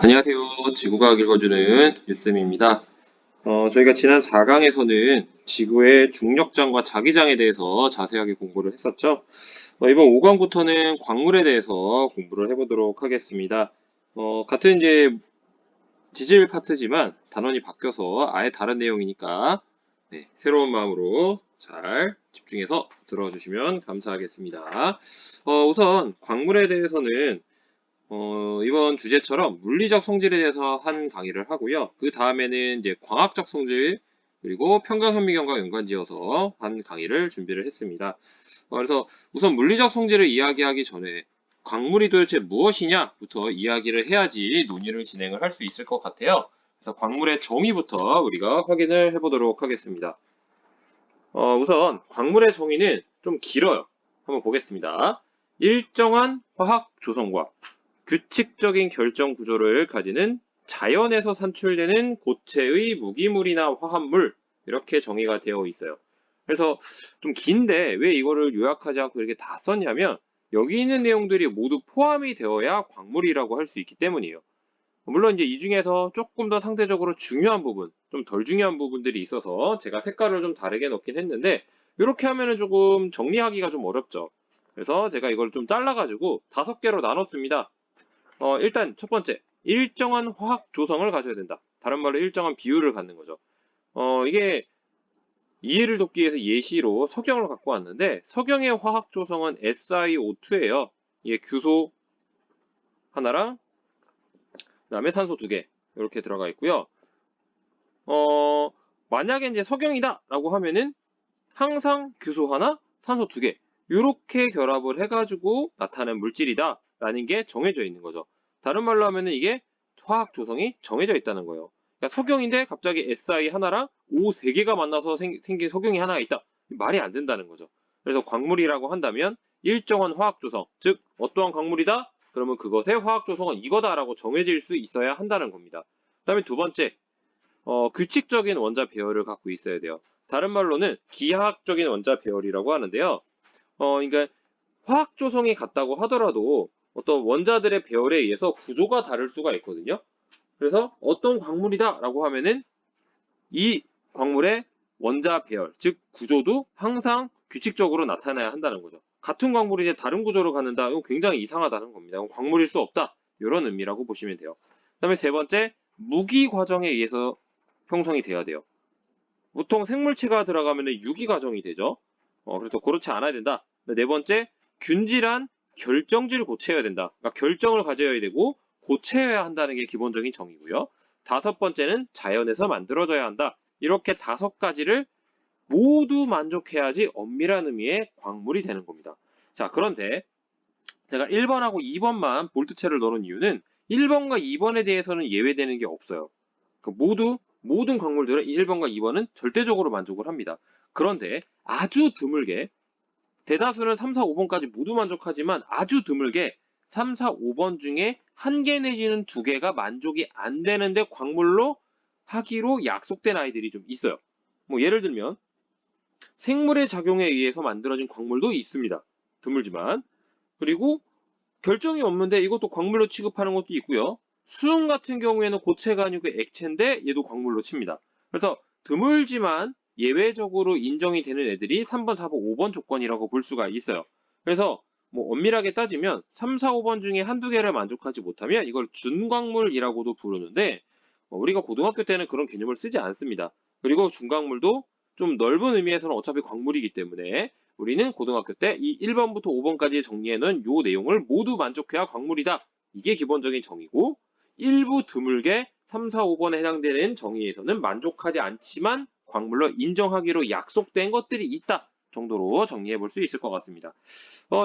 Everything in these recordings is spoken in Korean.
안녕하세요. 지구과학 읽어주는 유쌤입니다. 저희가 지난 4강에서는 지구의 중력장과 자기장에 대해서 자세하게 공부를 했었죠. 이번 5강부터는 광물에 대해서 공부를 해보도록 하겠습니다. 같은 이제 지질 파트지만 단원이 바뀌어서 아예 다른 내용이니까 새로운 마음으로 잘 집중해서 들어주시면 감사하겠습니다. 우선 광물에 대해서는 이번 주제처럼 물리적 성질에 대해서 한 강의를 하고요. 그 다음에는 이제 광학적 성질 그리고 평강현미경과 연관지어서 한 강의를 준비를 했습니다. 그래서 우선 물리적 성질을 이야기하기 전에 광물이 도대체 무엇이냐부터 이야기를 해야지 논의를 진행을 할 수 있을 것 같아요. 그래서 광물의 정의부터 우리가 확인을 해보도록 하겠습니다. 우선 광물의 정의는 좀 길어요. 한번 보겠습니다. 일정한 화학 조성과 규칙적인 결정 구조를 가지는 자연에서 산출되는 고체의 무기물이나 화합물, 이렇게 정의가 되어 있어요. 그래서 좀 긴데 왜 이거를 요약하지 않고 이렇게 다 썼냐면 여기 있는 내용들이 모두 포함이 되어야 광물이라고 할 수 있기 때문이에요. 물론 이제 이 중에서 조금 더 상대적으로 중요한 부분, 좀 덜 중요한 부분들이 있어서 제가 색깔을 좀 다르게 넣긴 했는데 이렇게 하면은 조금 정리하기가 좀 어렵죠. 그래서 제가 이걸 좀 잘라가지고 5개로 나눴습니다. 일단 첫 번째, 일정한 화학 조성을 가져야 된다. 다른 말로 일정한 비율을 갖는 거죠. 이게 이해를 돕기 위해서 예시로 석영을 갖고 왔는데 석영의 화학 조성은 SiO2예요. 이게 규소 하나랑 그다음에 산소 2개 이렇게 들어가 있고요. 만약에 이제 석영이다라고 하면은 항상 규소 하나, 산소 2개 이렇게 결합을 해가지고 나타나는 물질이다라는 게 정해져 있는 거죠. 다른 말로 하면은 이게 화학 조성이 정해져 있다는 거예요. 그러니까 석영인데 갑자기 Si 하나랑 O 3개가 만나서 생긴 석영이 하나가 있다. 말이 안 된다는 거죠. 그래서 광물이라고 한다면 일정한 화학 조성, 즉 어떠한 광물이다? 그러면 그것의 화학 조성은 이거다라고 정해질 수 있어야 한다는 겁니다. 그다음에 두 번째, 규칙적인 원자 배열을 갖고 있어야 돼요. 다른 말로는 기하학적인 원자 배열이라고 하는데요. 그러니까 화학 조성이 같다고 하더라도 어떤 원자들의 배열에 의해서 구조가 다를 수가 있거든요. 그래서 어떤 광물이다라고 하면은 이 광물의 원자 배열, 즉 구조도 항상 규칙적으로 나타나야 한다는 거죠. 같은 광물이 이제 다른 구조로 갖는다, 이건 굉장히 이상하다는 겁니다. 이건 광물일 수 없다, 이런 의미라고 보시면 돼요. 그다음에 세 번째, 무기 과정에 의해서 형성이 돼야 돼요. 보통 생물체가 들어가면 유기 과정이 되죠. 그래서 그렇지 않아야 된다. 네 번째, 균질한 결정질 고체여야 된다. 그러니까 결정을 가져야 되고 고체여야 한다는 게 기본적인 정의고요. 다섯 번째는 자연에서 만들어져야 한다. 이렇게 5가지를 모두 만족해야지 엄밀한 의미의 광물이 되는 겁니다. 자, 그런데 제가 1번하고 2번만 볼트체를 넣은 이유는 1번과 2번에 대해서는 예외되는 게 없어요. 모든 광물들은 1번과 2번은 절대적으로 만족을 합니다. 그런데 아주 드물게 대다수는 3, 4, 5번까지 모두 만족하지만 아주 드물게 3, 4, 5번 중에 1개 내지는 2개가 만족이 안 되는데 광물로 하기로 약속된 아이들이 좀 있어요. 뭐 예를 들면 생물의 작용에 의해서 만들어진 광물도 있습니다. 드물지만. 그리고 결정이 없는데 이것도 광물로 취급하는 것도 있고요. 수은 같은 경우에는 고체가 아니고 액체인데 얘도 광물로 칩니다. 그래서 드물지만 예외적으로 인정이 되는 애들이 3번, 4번, 5번 조건이라고 볼 수가 있어요. 그래서 뭐 엄밀하게 따지면 3, 4, 5번 중에 한두 개를 만족하지 못하면 이걸 준광물이라고도 부르는데 우리가 고등학교 때는 그런 개념을 쓰지 않습니다. 그리고 준광물도 좀 넓은 의미에서는 어차피 광물이기 때문에 우리는 고등학교 때 이 1번부터 5번까지 정리해놓은 요 내용을 모두 만족해야 광물이다. 이게 기본적인 정의고 일부 드물게 3, 4, 5번에 해당되는 정의에서는 만족하지 않지만 광물로 인정하기로 약속된 것들이 있다 정도로 정리해 볼 수 있을 것 같습니다.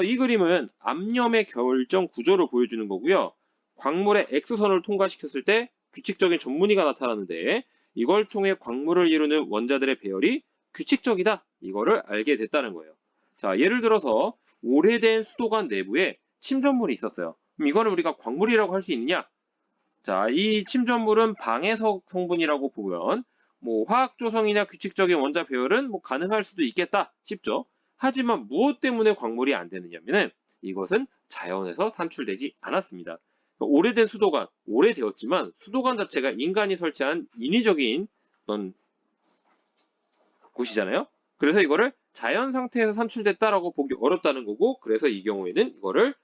이 그림은 암염의 결정 구조를 보여주는 거고요. 광물의 X선을 통과시켰을 때 규칙적인 전무늬가 나타나는데 이걸 통해 광물을 이루는 원자들의 배열이 규칙적이다. 이거를 알게 됐다는 거예요. 자, 예를 들어서 오래된 수도관 내부에 침전물이 있었어요. 그럼 이거는 우리가 광물이라고 할 수 있느냐? 자, 이 침전물은 방해석 성분이라고 보면 뭐 화학 조성이나 규칙적인 원자 배열은 뭐 가능할 수도 있겠다 싶죠. 하지만 무엇 때문에 광물이 안 되느냐면은 이것은 자연에서 산출되지 않았습니다. 오래된 수도관, 오래되었지만 수도관 자체가 인간이 설치한 인위적인 어떤 곳이잖아요. 그래서 이거를 자연 상태에서 산출됐다라고 보기 어렵다는 거고, 그래서 이 경우에는 이거를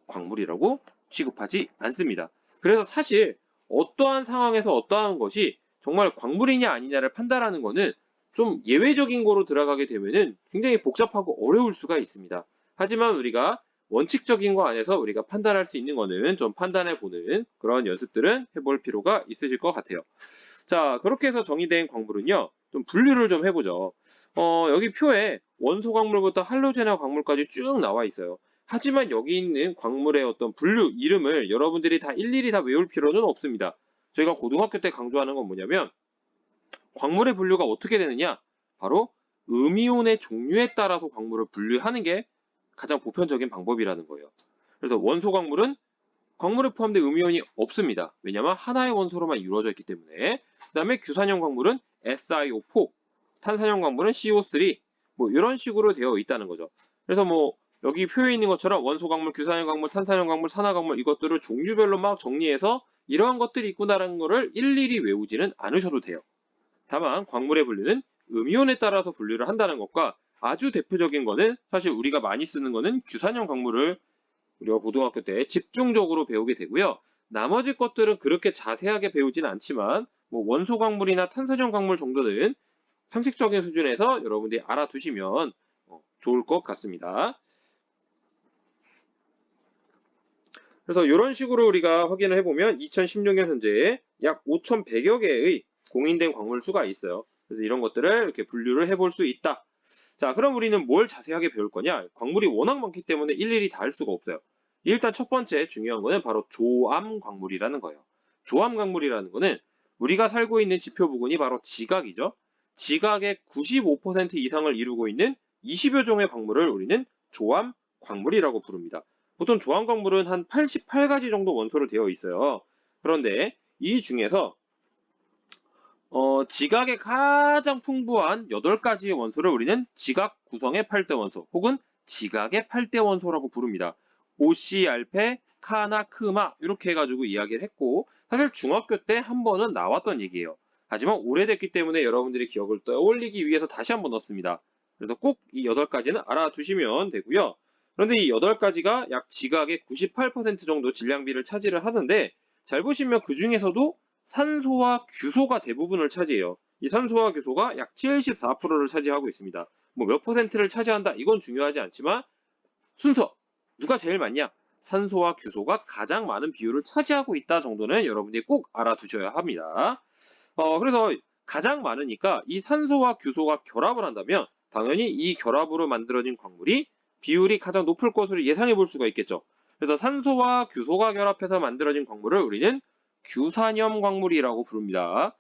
광물이라고 취급하지 않습니다. 그래서 사실 어떠한 상황에서 어떠한 것이 정말 광물이냐 아니냐를 판단하는 거는 좀 예외적인 거로 들어가게 되면은 굉장히 복잡하고 어려울 수가 있습니다. 하지만 우리가 원칙적인 거 안에서 우리가 판단할 수 있는 거는 좀 판단해 보는 그런 연습들은 해볼 필요가 있으실 것 같아요. 자, 그렇게 해서 정의된 광물은요, 좀 분류를 좀 해보죠. 여기 표에 원소 광물부터 할로제나 광물까지 쭉 나와 있어요. 하지만 여기 있는 광물의 어떤 분류 이름을 여러분들이 다 일일이 다 외울 필요는 없습니다. 저희가 고등학교 때 강조하는 건 뭐냐면, 광물의 분류가 어떻게 되느냐? 바로 음이온의 종류에 따라서 광물을 분류하는 게 가장 보편적인 방법이라는 거예요. 그래서 원소 광물은 광물에 포함된 음이온이 없습니다. 왜냐하면 하나의 원소로만 이루어져 있기 때문에. 그 다음에 규산형 광물은 SiO4, 탄산형 광물은 CO3, 뭐 이런 식으로 되어 있다는 거죠. 그래서 뭐 여기 표에 있는 것처럼 원소 광물, 규산형 광물, 탄산형 광물, 산화 광물 이것들을 종류별로 막 정리해서 이러한 것들이 있구나라는 거를 일일이 외우지는 않으셔도 돼요. 다만 광물의 분류는 음이온에 따라서 분류를 한다는 것과 아주 대표적인 거는 사실 우리가 많이 쓰는 거는 규산형 광물을 우리가 고등학교 때 집중적으로 배우게 되고요. 나머지 것들은 그렇게 자세하게 배우진 않지만 뭐 원소 광물이나 탄산형 광물 정도는 상식적인 수준에서 여러분들이 알아두시면 좋을 것 같습니다. 그래서 이런 식으로 우리가 확인을 해보면 2016년 현재 약 5,100여 개의 공인된 광물 수가 있어요. 그래서 이런 것들을 이렇게 분류를 해볼 수 있다. 자, 그럼 우리는 뭘 자세하게 배울 거냐? 광물이 워낙 많기 때문에 일일이 다 할 수가 없어요. 일단 첫 번째 중요한 거는 바로 조암 광물이라는 거예요. 조암 광물이라는 거는 우리가 살고 있는 지표 부근이 바로 지각이죠. 지각의 95% 이상을 이루고 있는 20여 종의 광물을 우리는 조암 광물이라고 부릅니다. 보통 조암 광물은 한 88가지 정도 원소로 되어 있어요. 그런데 이 중에서 지각의 가장 풍부한 8가지의 원소를 우리는 지각 구성의 8대 원소 혹은 지각의 8대 원소라고 부릅니다. 오씨, 알페, 카나, 크마 이렇게 해가지고 이야기를 했고 사실 중학교 때 한 번은 나왔던 얘기예요. 하지만 오래됐기 때문에 여러분들이 기억을 떠올리기 위해서 다시 한번 넣습니다. 그래서 꼭 이 8가지는 알아두시면 되고요. 그런데 이 8가지가 약 지각의 98% 정도 질량비를 차지를 하는데 잘 보시면 그 중에서도 산소와 규소가 대부분을 차지해요. 이 산소와 규소가 약 74%를 차지하고 있습니다. 뭐 몇 퍼센트를 차지한다 이건 중요하지 않지만 순서 누가 제일 많냐? 산소와 규소가 가장 많은 비율을 차지하고 있다 정도는 여러분들이 꼭 알아두셔야 합니다. 그래서 가장 많으니까 이 산소와 규소가 결합을 한다면 당연히 이 결합으로 만들어진 광물이 비율이 가장 높을 것으로 예상해 볼 수가 있겠죠. 그래서 산소와 규소가 결합해서 만들어진 광물을 우리는 규산염 광물이라고 부릅니다.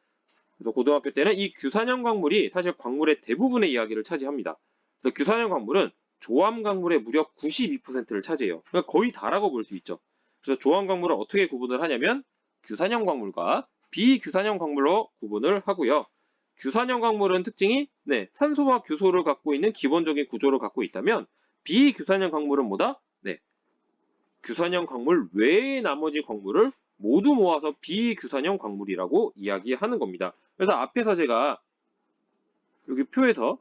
그래서 고등학교 때는 이 규산염 광물이 사실 광물의 대부분의 이야기를 차지합니다. 그래서 규산염 광물은 조암 광물의 무려 92%를 차지해요. 그러니까 거의 다라고 볼 수 있죠. 그래서 조암 광물을 어떻게 구분을 하냐면 규산염 광물과 비규산염 광물로 구분을 하고요. 규산염 광물은 특징이 산소와 규소를 갖고 있는 기본적인 구조를 갖고 있다면 비규산염 광물은 뭐다? 규산염 광물 외의 나머지 광물을 모두 모아서 비규산염 광물이라고 이야기하는 겁니다. 그래서 앞에서 제가 여기 표에서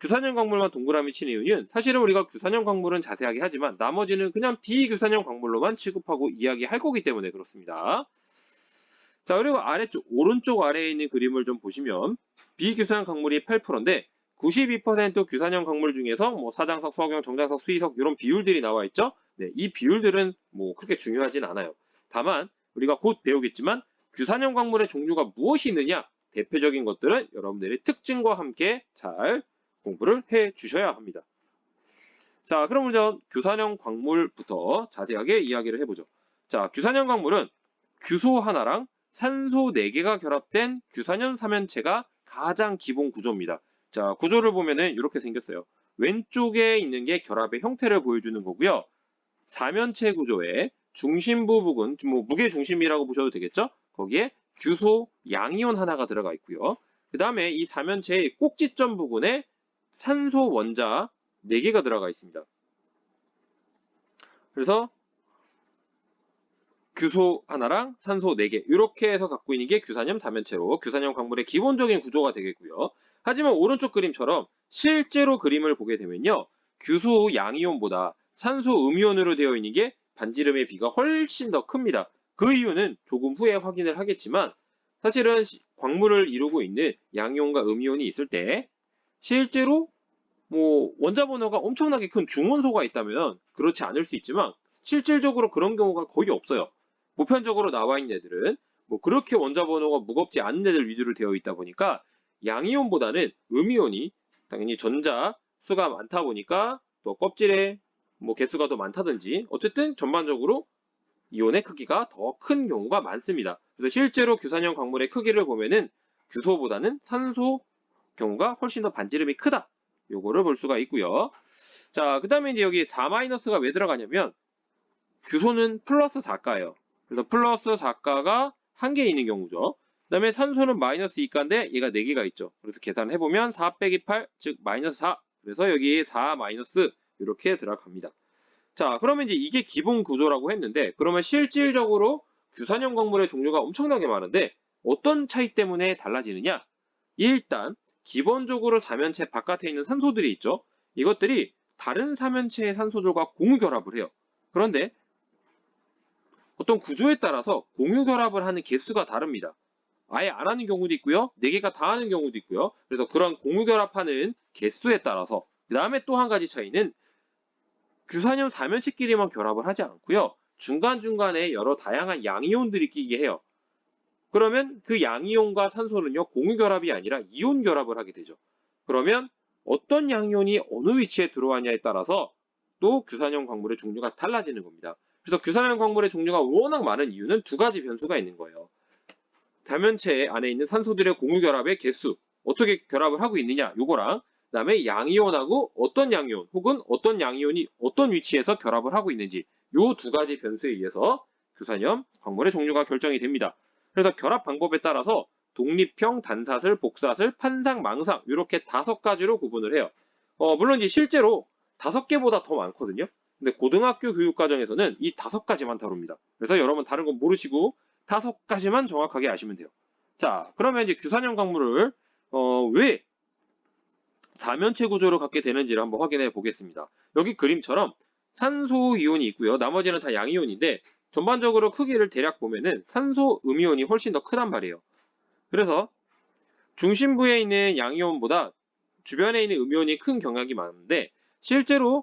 규산염 광물만 동그라미 친 이유는 사실은 우리가 규산염 광물은 자세하게 하지만 나머지는 그냥 비규산염 광물로만 취급하고 이야기할 거기 때문에 그렇습니다. 자, 그리고 아래쪽 오른쪽 아래에 있는 그림을 좀 보시면 비규산염 광물이 8%인데 92% 규산염 광물 중에서 뭐 사장석, 석영, 정장석, 수의석 이런 비율들이 나와 있죠. 이 비율들은 뭐 그렇게 중요하진 않아요. 다만 우리가 곧 배우겠지만 규산염 광물의 종류가 무엇이 있느냐 대표적인 것들은 여러분들이 특징과 함께 잘 공부를 해 주셔야 합니다. 자, 그럼 우선 규산염 광물부터 자세하게 이야기를 해보죠. 자, 규산염 광물은 규소 하나랑 산소 4개가 결합된 규산염 삼연체가 가장 기본 구조입니다. 자, 구조를 보면은 이렇게 생겼어요. 왼쪽에 있는 게 결합의 형태를 보여주는 거고요. 삼연체 구조의 중심부 부분, 뭐 무게 중심이라고 보셔도 되겠죠? 거기에 규소 양이온 하나가 들어가 있고요. 그 다음에 이 삼연체의 꼭지점 부분에 산소 원자 4개가 들어가 있습니다. 그래서 규소 하나랑 산소 4개 이렇게 해서 갖고 있는 게 규산염 사면체로 규산염 광물의 기본적인 구조가 되겠고요. 하지만 오른쪽 그림처럼 실제로 그림을 보게 되면요. 규소 양이온보다 산소 음이온으로 되어 있는 게 반지름의 비가 훨씬 더 큽니다. 그 이유는 조금 후에 확인을 하겠지만 사실은 광물을 이루고 있는 양이온과 음이온이 있을 때 실제로 원자 번호가 엄청나게 큰 중원소가 있다면 그렇지 않을 수 있지만 실질적으로 그런 경우가 거의 없어요. 보편적으로 나와 있는 애들은 그렇게 원자 번호가 무겁지 않은 애들 위주로 되어 있다 보니까 양이온보다는 음이온이 당연히 전자 수가 많다 보니까 또 껍질에 개수가 더 많다든지 어쨌든 전반적으로 이온의 크기가 더 큰 경우가 많습니다. 그래서 실제로 규산염 광물의 크기를 보면은 규소보다는 산소 경우가 훨씬 더 반지름이 크다. 요거를 볼 수가 있고요. 자, 그 다음에 이제 여기 4-가 왜 들어가냐면 규소는 플러스 4가예요. 그래서 플러스 4가가 한 개 있는 경우죠. 그 다음에 산소는 마이너스 2가인데 얘가 4개가 있죠. 그래서 계산해보면 4 빼기 8, 즉 마이너스 4. 그래서 여기 4 마이너스 이렇게 들어갑니다. 자, 그러면 이제 이게 기본 구조라고 했는데 그러면 실질적으로 규산염 광물의 종류가 엄청나게 많은데 어떤 차이 때문에 달라지느냐? 일단 기본적으로 사면체 바깥에 있는 산소들이 있죠. 이것들이 다른 사면체의 산소들과 공유결합을 해요. 그런데 어떤 구조에 따라서 공유결합을 하는 개수가 다릅니다. 아예 안 하는 경우도 있고요. 4개가 다 하는 경우도 있고요. 그래서 그런 공유결합하는 개수에 따라서 그 다음에 또 한 가지 차이는 규산염 사면체끼리만 결합을 하지 않고요. 중간중간에 여러 다양한 양이온들이 끼게 해요. 그러면 그 양이온과 산소는요. 공유결합이 아니라 이온 결합을 하게 되죠. 그러면 어떤 양이온이 어느 위치에 들어왔냐에 따라서 또 규산염 광물의 종류가 달라지는 겁니다. 그래서 규산염 광물의 종류가 워낙 많은 이유는 두 가지 변수가 있는 거예요. 다면체 안에 있는 산소들의 공유결합의 개수, 어떻게 결합을 하고 있느냐 요거랑 그 다음에 양이온하고 어떤 양이온 혹은 어떤 양이온이 어떤 위치에서 결합을 하고 있는지 요 두 가지 변수에 의해서 규산염 광물의 종류가 결정이 됩니다. 그래서 결합 방법에 따라서 독립형, 단사슬, 복사슬, 판상, 망상 이렇게 5가지로 구분을 해요. 물론 이제 실제로 5개보다 더 많거든요. 근데 고등학교 교육과정에서는 이 5가지만 다룹니다. 그래서 여러분 다른 건 모르시고 5가지만 정확하게 아시면 돼요. 자, 그러면 이제 규산염 광물을 왜 다면체 구조를 갖게 되는지를 한번 확인해 보겠습니다. 여기 그림처럼 산소 이온이 있고요. 나머지는 다 양이온인데 전반적으로 크기를 대략 보면은 산소 음이온이 훨씬 더 크단 말이에요. 그래서 중심부에 있는 양이온보다 주변에 있는 음이온이 큰 경향이 많은데 실제로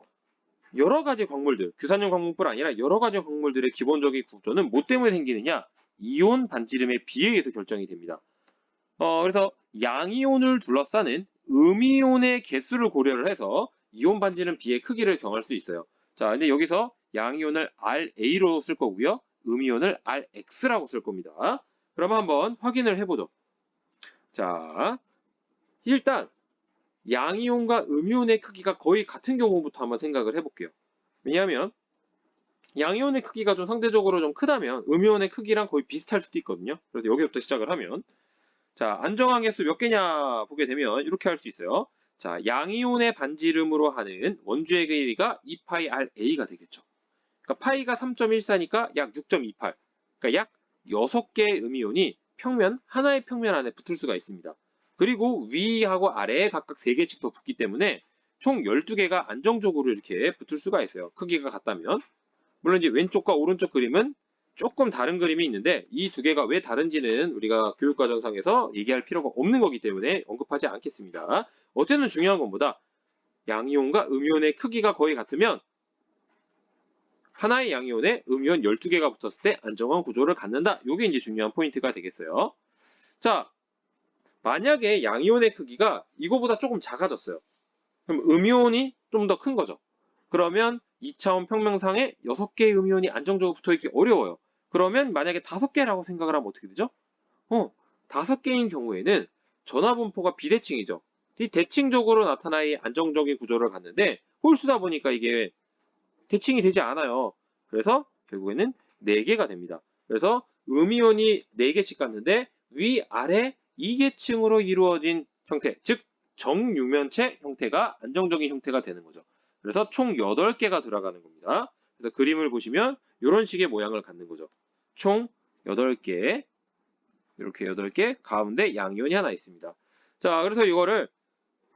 여러 가지 광물들, 규산염 광물뿐 아니라 여러 가지 광물들의 기본적인 구조는 뭐 때문에 생기느냐? 이온 반지름의 비에 의해서 결정이 됩니다. 그래서 양이온을 둘러싸는 음이온의 개수를 고려를 해서 이온 반지름 비의 크기를 정할 수 있어요. 자, 근데 여기서 양이온을 RA로 쓸 거고요. 음이온을 RX라고 쓸 겁니다. 그럼 한번 확인을 해보죠. 자, 일단 양이온과 음이온의 크기가 거의 같은 경우부터 한번 생각을 해볼게요. 왜냐하면 양이온의 크기가 좀 상대적으로 좀 크다면 음이온의 크기랑 거의 비슷할 수도 있거든요. 그래서 여기부터 시작을 하면 자, 안정한 개수 몇 개냐 보게 되면 이렇게 할 수 있어요. 자, 양이온의 반지름으로 하는 원주의 길이가 2πRA가 되겠죠. 그러니까 파이가 3.14니까 약 6.28. 그러니까 약 6개의 음이온이 하나의 평면 안에 붙을 수가 있습니다. 그리고 위하고 아래에 각각 3개씩 더 붙기 때문에 총 12개가 안정적으로 이렇게 붙을 수가 있어요. 크기가 같다면. 물론 이제 왼쪽과 오른쪽 그림은 조금 다른 그림이 있는데 이 두 개가 왜 다른지는 우리가 교육과정상에서 얘기할 필요가 없는 거기 때문에 언급하지 않겠습니다. 어쨌든 중요한 것보다 양이온과 음이온의 크기가 거의 같으면 하나의 양이온에 음이온 12개가 붙었을 때 안정한 구조를 갖는다. 이게 이제 중요한 포인트가 되겠어요. 자, 만약에 양이온의 크기가 이거보다 조금 작아졌어요. 그럼 음이온이 좀 더 큰 거죠. 그러면 2차원 평면상에 6개의 음이온이 안정적으로 붙어있기 어려워요. 그러면 만약에 5개라고 생각을 하면 어떻게 되죠? 5개인 경우에는 전화분포가 비대칭이죠. 이 대칭적으로 나타나야 안정적인 구조를 갖는데 홀수다 보니까 이게 대칭이 되지 않아요. 그래서 결국에는 4개가 됩니다. 그래서 음이온이 4개씩 갖는데 위아래 2계층으로 이루어진 형태, 즉 정유면체 형태가 안정적인 형태가 되는 거죠. 그래서 총 8개가 들어가는 겁니다. 그래서 그림을 보시면 이런 식의 모양을 갖는 거죠. 총 8개, 이렇게 8개, 가운데 양이온이 하나 있습니다. 자, 그래서 이거를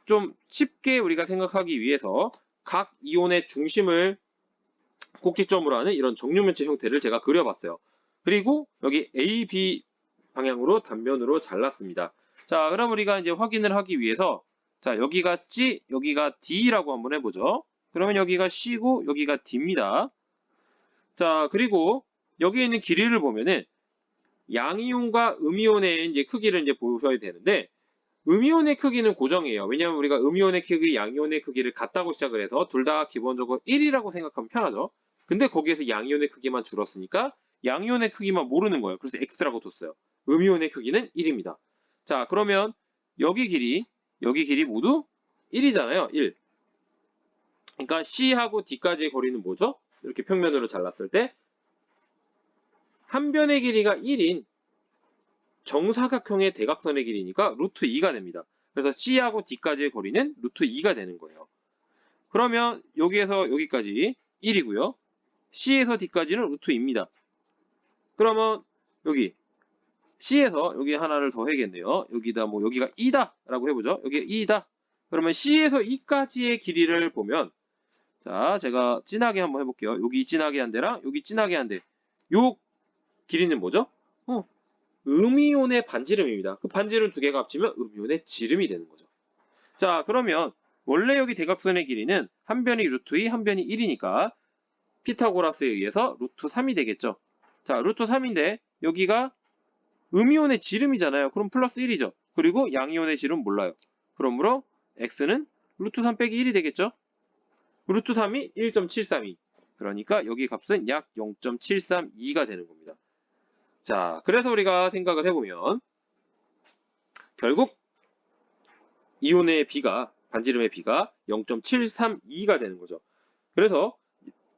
좀 쉽게 우리가 생각하기 위해서 각 이온의 중심을 꼭지점으로 하는 이런 정육면체 형태를 제가 그려봤어요. 그리고 여기 A, B 방향으로 단면으로 잘랐습니다. 자, 그럼 우리가 이제 확인을 하기 위해서 자, 여기가 C, 여기가 D라고 한번 해보죠. 그러면 여기가 C고 여기가 D입니다. 자, 그리고 여기 있는 길이를 보면은 양이온과 음이온의 이제 크기를 이제 보셔야 되는데 음이온의 크기는 고정이에요. 왜냐하면 우리가 음이온의 크기, 양이온의 크기를 같다고 시작을 해서 둘 다 기본적으로 1이라고 생각하면 편하죠. 근데 거기에서 양이온의 크기만 줄었으니까 양이온의 크기만 모르는 거예요. 그래서 x라고 뒀어요. 음이온의 크기는 1입니다. 자, 그러면 여기 길이 모두 1이잖아요. 1. 그러니까 C하고 D까지의 거리는 뭐죠? 이렇게 평면으로 잘랐을 때 한 변의 길이가 1인 정사각형의 대각선의 길이니까 루트 2가 됩니다. 그래서 C하고 D까지의 거리는 루트 2가 되는 거예요. 그러면 여기에서 여기까지 1이고요. C에서 D까지는 루트 2입니다. 그러면 여기 C에서 여기 하나를 더 해야겠네요. 여기다 뭐 여기가 2다 라고 해보죠. 여기가 2다. 그러면 C에서 E까지의 길이를 보면 자, 제가 진하게 한번 해볼게요. 여기 진하게 한 데랑 여기 진하게 한 데. 요 길이는 뭐죠? 음이온의 반지름입니다. 그 반지름 두 개가 합치면 음이온의 지름이 되는 거죠. 자, 그러면 원래 여기 대각선의 길이는 한 변이 루트 2, 한 변이 1이니까 피타고라스에 의해서 루트 3이 되겠죠. 자, 루트 3인데 여기가 음이온의 지름이잖아요. 그럼 플러스 1이죠. 그리고 양이온의 지름 몰라요. 그러므로 x는 루트 3 빼기 1이 되겠죠. 루트 3이 1.732. 그러니까 여기 값은 약 0.732가 되는 겁니다. 자, 그래서 우리가 생각을 해보면 결국 이온의 B가 반지름의 B가 0.732가 되는 거죠. 그래서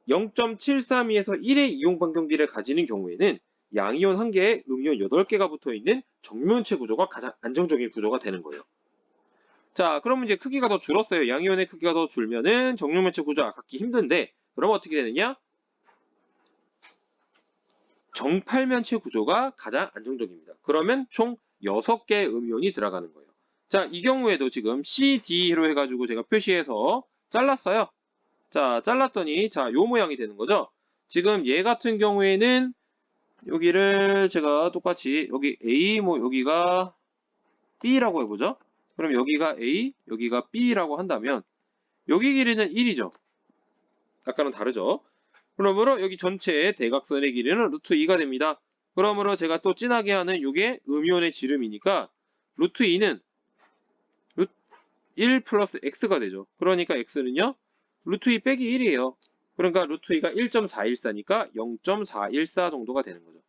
0.732에서 1의 이온 반경비를 가지는 경우에는 양이온 1개에 음이온 8개가 붙어있는 정면체 구조가 가장 안정적인 구조가 되는 거예요. 자, 그러면 이제 크기가 더 줄었어요. 양이온의 크기가 더 줄면은 정육면체 구조가 갖기 힘든데 그럼 어떻게 되느냐? 정팔면체 구조가 가장 안정적입니다. 그러면 총 6개의 음이온이 들어가는 거예요. 자, 이 경우에도 지금 CD로 해가지고 제가 표시해서 잘랐어요. 자, 잘랐더니 자, 요 모양이 되는 거죠. 지금 얘 같은 경우에는 여기를 제가 똑같이 여기 A, 뭐 여기가 B라고 해보죠. 그럼 여기가 A, 여기가 B라고 한다면 여기 길이는 1이죠. 아까는 다르죠. 그러므로 여기 전체의 대각선의 길이는 루트 2가 됩니다. 그러므로 제가 또 진하게 하는 이게 음이온의 지름이니까 루트 2는 1 플러스 x가 되죠. 그러니까 x는요. 루트 2 빼기 1이에요. 그러니까 루트 2가 1.414니까 0.414 정도가 되는 거죠.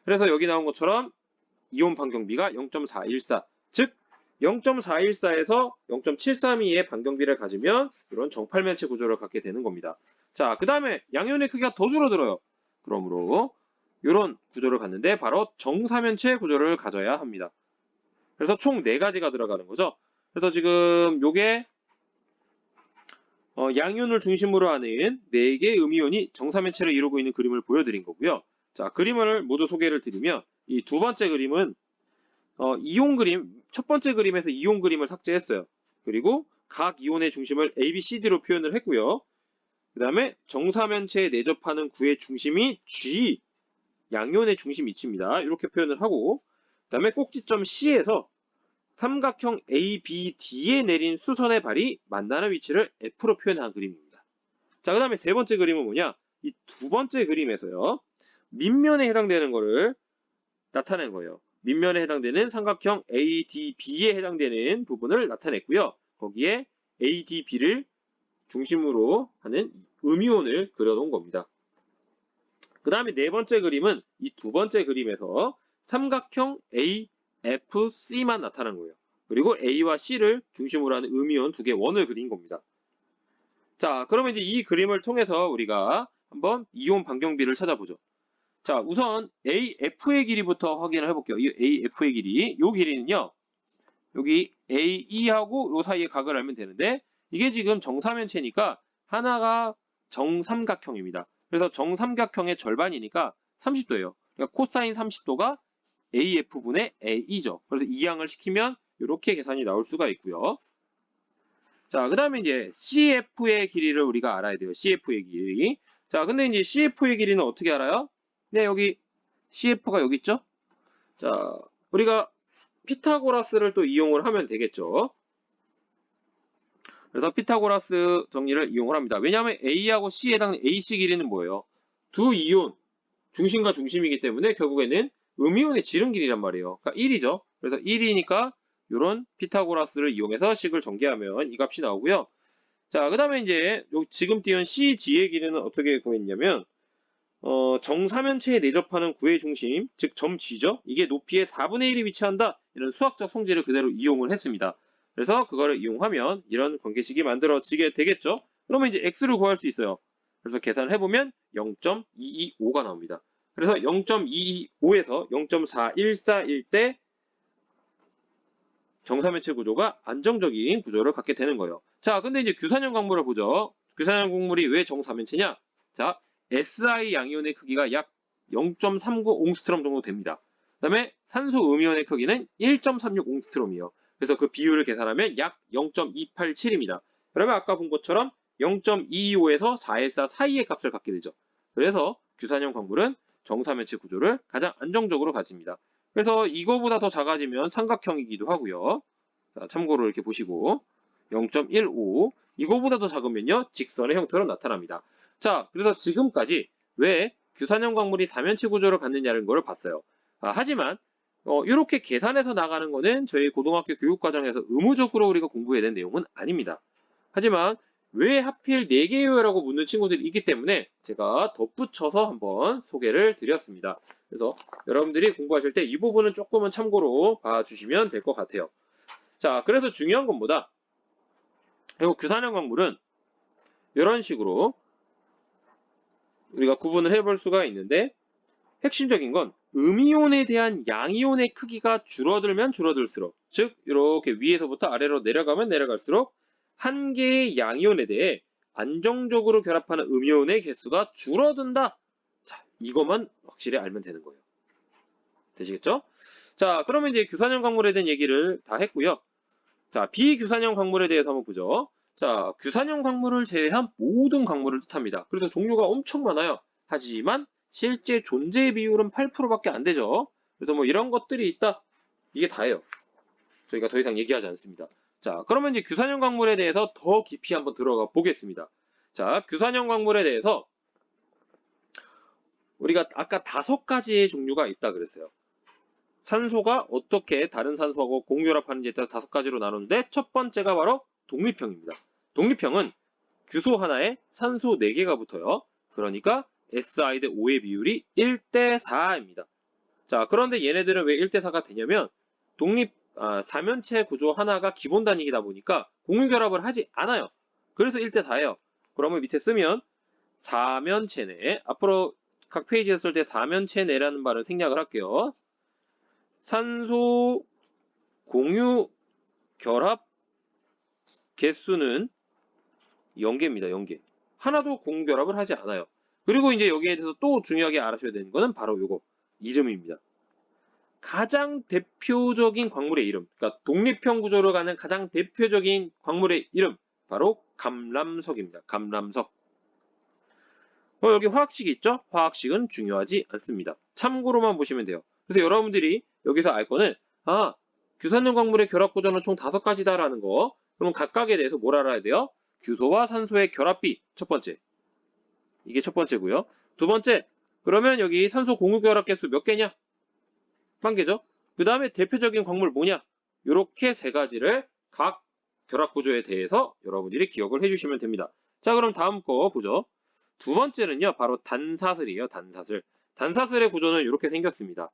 그래서 여기 나온 것처럼 이온 반경비가 0.414, 즉 0.414에서 0.732의 반경비를 가지면 이런 정팔면체 구조를 갖게 되는 겁니다. 자, 그 다음에 양이온의 크기가 더 줄어들어요. 그러므로 이런 구조를 갖는데 바로 정사면체 구조를 가져야 합니다. 그래서 총 4가지가 들어가는 거죠. 그래서 지금 요게 양이온을 중심으로 하는 4개의 음이온이 정사면체를 이루고 있는 그림을 보여드린 거고요. 자, 그림을 모두 소개를 드리면 이 두 번째 그림은 이온 그림, 첫 번째 그림에서 이온 그림을 삭제했어요. 그리고 각 이온의 중심을 A, B, C, D로 표현을 했고요. 그 다음에 정사면체에 내접하는 구의 중심이 G, 양이온의 중심 위치입니다. 이렇게 표현을 하고 그 다음에 꼭지점 C에서 삼각형 ABD에 내린 수선의 발이 만나는 위치를 F로 표현한 그림입니다. 자, 그 다음에 세 번째 그림은 뭐냐? 이 두 번째 그림에서요. 밑면에 해당되는 거를 나타낸 거예요. 밑면에 해당되는 삼각형 ADB에 해당되는 부분을 나타냈고요. 거기에 ADB를 중심으로 하는 음이온을 그려놓은 겁니다. 그 다음에 네 번째 그림은 이 두 번째 그림에서 삼각형 AFC만 나타난 거예요. 그리고 A와 C를 중심으로 하는 음이온 두 개의 원을 그린 겁니다. 자, 그러면 이제 이 그림을 통해서 우리가 한번 이온 반경비를 찾아보죠. 자, 우선 AF의 길이부터 확인을 해볼게요. 이 AF의 길이, 이 길이는요. 여기 AE하고 요 사이의 각을 알면 되는데 이게 지금 정사면체니까 하나가 정삼각형입니다. 그래서 정삼각형의 절반이니까 30도예요. 그러니까 코사인 30도가 AF분의 A죠. 그래서 이 양을 시키면 이렇게 계산이 나올 수가 있고요. 자, 그 다음에 이제 CF의 길이를 우리가 알아야 돼요. CF의 길이. 자, 근데 이제 CF의 길이는 어떻게 알아요? 네, 여기 CF가 여기 있죠? 자, 우리가 피타고라스를 또 이용을 하면 되겠죠. 그래서 피타고라스 정리를 이용을 합니다. 왜냐하면 A하고 C에 해당하는 AC 길이는 뭐예요? 두 이온, 중심과 중심이기 때문에 결국에는 음이온의 지름 길이란 말이에요. 그러니까 1이죠. 그래서 1이니까 이런 피타고라스를 이용해서 식을 전개하면 이 값이 나오고요. 자, 그 다음에 이제 지금 띄운 CG의 길이는 어떻게 구했냐면 정사면체에 내접하는 구의 중심, 즉 점 G죠. 이게 높이의 4분의 1이 위치한다. 이런 수학적 성질을 그대로 이용을 했습니다. 그래서 그거를 이용하면 이런 관계식이 만들어지게 되겠죠. 그러면 이제 X를 구할 수 있어요. 그래서 계산을 해보면 0.225가 나옵니다. 그래서 0.225에서 0.4141 때 정사면체 구조가 안정적인 구조를 갖게 되는 거예요. 자, 근데 이제 규산형 광물을 보죠. 규산형 광물이 왜 정사면체냐? 자, Si 양이온의 크기가 약 0.39 옹스트롬 정도 됩니다. 그 다음에 산소 음이온의 크기는 1.36 옹스트롬이에요. 그래서 그 비율을 계산하면 약 0.287입니다. 그러면 아까 본 것처럼 0.225에서 414 사이의 값을 갖게 되죠. 그래서 규산형 광물은 정사면체 구조를 가장 안정적으로 가집니다. 그래서 이거보다 더 작아지면 삼각형이기도 하고요. 자, 참고로 이렇게 보시고 0.15 이거보다 더 작으면요 직선의 형태로 나타납니다. 자, 그래서 지금까지 왜 규산형 광물이 사면체 구조를 갖느냐는 걸 봤어요. 하지만 이렇게 계산해서 나가는 거는 저희 고등학교 교육과정에서 의무적으로 우리가 공부해야 되는 내용은 아닙니다. 하지만 왜 하필 4개예요? 라고 묻는 친구들이 있기 때문에 제가 덧붙여서 한번 소개를 드렸습니다. 그래서 여러분들이 공부하실 때 이 부분은 조금은 참고로 봐주시면 될 것 같아요. 자, 그래서 중요한 건 뭐다? 이 규산형 광물은 이런 식으로 우리가 구분을 해볼 수가 있는데 핵심적인 건 음이온에 대한 양이온의 크기가 줄어들면 줄어들수록 즉 이렇게 위에서부터 아래로 내려가면 내려갈수록 한 개의 양이온에 대해 안정적으로 결합하는 음이온의 개수가 줄어든다. 자, 이것만 확실히 알면 되는 거예요. 되시겠죠? 자, 그러면 이제 규산형 광물에 대한 얘기를 다 했고요. 자, 비규산형 광물에 대해서 한번 보죠. 자, 규산형 광물을 제외한 모든 광물을 뜻합니다. 그래서 종류가 엄청 많아요. 하지만 실제 존재 비율은 8%밖에 안 되죠. 그래서 뭐 이런 것들이 있다. 이게 다예요. 저희가 더 이상 얘기하지 않습니다. 자, 그러면 이제 규산형 광물에 대해서 더 깊이 한번 들어가 보겠습니다. 자, 규산형 광물에 대해서 우리가 아까 5가지의 종류가 있다 그랬어요. 산소가 어떻게 다른 산소하고 공유합하는지에 따라서 5가지로 나누는데 첫 번째가 바로 독립형입니다. 독립형은 규소 하나에 산소 4개가 붙어요. 그러니까 Si 대 O의 비율이 1대 4입니다. 자, 그런데 얘네들은 왜 1대 4가 되냐면 사면체 구조 하나가 기본 단위이다 보니까 공유결합을 하지 않아요. 그래서 1대 4예요. 그러면 밑에 쓰면 사면체 내 앞으로 각 페이지에 쓸 때 사면체 내라는 말을 생략을 할게요. 산소 공유 결합 개수는 0개입니다. 0개. 하나도 공유 결합을 하지 않아요. 그리고 이제 여기에 대해서 또 중요하게 알아셔야 되는 거는 바로 요거 이름입니다. 가장 대표적인 광물의 이름, 그러니까 독립형 구조로 가는 가장 대표적인 광물의 이름 바로 감람석입니다. 감람석. 여기 화학식이 있죠? 화학식은 중요하지 않습니다. 참고로만 보시면 돼요. 그래서 여러분들이 여기서 알 거는 규산형 광물의 결합 구조는 총 5가지다라는 거. 그럼 각각에 대해서 뭘 알아야 돼요? 규소와 산소의 결합비 첫 번째. 이게 첫 번째고요. 두 번째, 그러면 여기 산소 공유 결합 개수 몇 개냐? 1개죠. 그 다음에 대표적인 광물 뭐냐? 이렇게 3가지를 각 결합 구조에 대해서 여러분들이 기억을 해주시면 됩니다. 자, 그럼 다음 거 보죠. 두 번째는요, 바로 단사슬이에요. 단사슬. 단사슬의 구조는 이렇게 생겼습니다.